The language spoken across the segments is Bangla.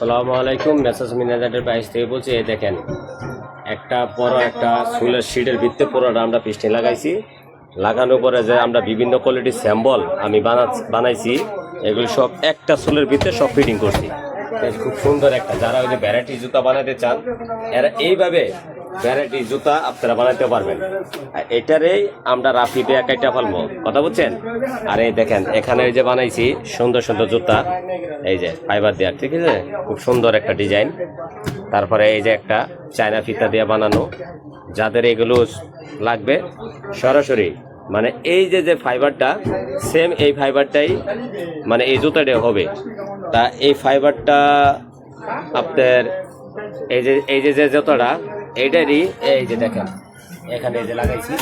আসসালামু আলাইকুম। মেসাজ মিনাজারের বাইশ থেকে বলছি। এই দেখেন একটা বড় একটা ফুলের শিটের ভিত্তি পুরোটা আমরা পিস্টে লাগাইছি। লাগানোর পরে যে আমরা বিভিন্ন কোয়ালিটির স্যাম্বল আমি বানাইছি, এগুলো সব একটা সোলের ভিতরে সব ফিটিং করছি। খুব সুন্দর একটা, যারা ওই যে ভ্যারাইটি জুতা বানাতে চান এরা এইভাবে ভ্যারাইটি জুতা আপনারা বানাতে পারবেন। আর এটারেই আমরা রাফি দিয়ে একটা ফেলবো, কথা বুঝছেন। আর এই দেখেন এখানে এই যে বানাইছি সুন্দর সুন্দর জুতা, এই যে ফাইবার দেওয়ার, ঠিক আছে, খুব সুন্দর একটা ডিজাইন। তারপরে এই যে একটা চায়না ফিতা দিয়ে বানানো, যাদের এগুলো লাগবে সরাসরি মানে এই যে ফাইবারটা সেম এই ফাইবারটাই মানে এই জুতাটাই হবে। তা এই ফাইবারটা আপনার এই যে জুতাটা এইটারই এই যে দেখেন এখানে এই যে লাগাইছি,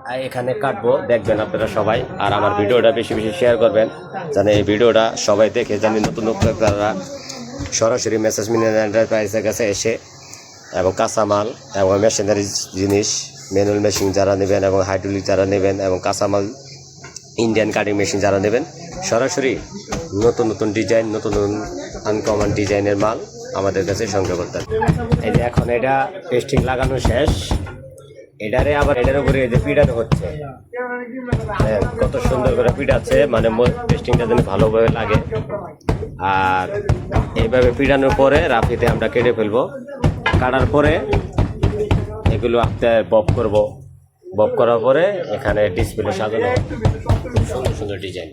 আর এখানে কাটবো, দেখবেন আপনারা সবাই। আর আমার ভিডিওটা বেশি বেশি শেয়ার করবেন, যেন এই ভিডিওটা সবাই দেখে জানি নতুন আপনারা সরাসরি মেসাজ মিনাজার এন্টারপ্রাইজের কাছে এসে এবং কাঁচামাল এবং মেশিনারি জিনিস, ম্যানুয়াল মেশিন যারা নেবেন এবং হাইড্রোলিক যারা নেবেন এবং কাঁচামাল ইন্ডিয়ান কাটিং মেশিন যারা নেবেন, সরাসরি নতুন নতুন ডিজাইন, নতুন নতুন আনকমন ডিজাইনের মাল আমাদের কাছে সংগ্রহ করতে হবে। এই যে এখন এটা পেস্টিং লাগানো শেষ, এটারে আবার এটার উপরে এই যে পিড়ানো হচ্ছে, কত সুন্দর করে পিড়াচ্ছে, মানে পেস্টিংটা যেন ভালোভাবে লাগে। আর এইভাবে পিড়ানোর পরে রাফিতে আমরা কেটে ফেলবো। কাটার পরে এগুলো আপনার বব করব, বব করার পরে এখানে ডিসপ্লে সাজানো সুন্দর সুন্দর ডিজাইন।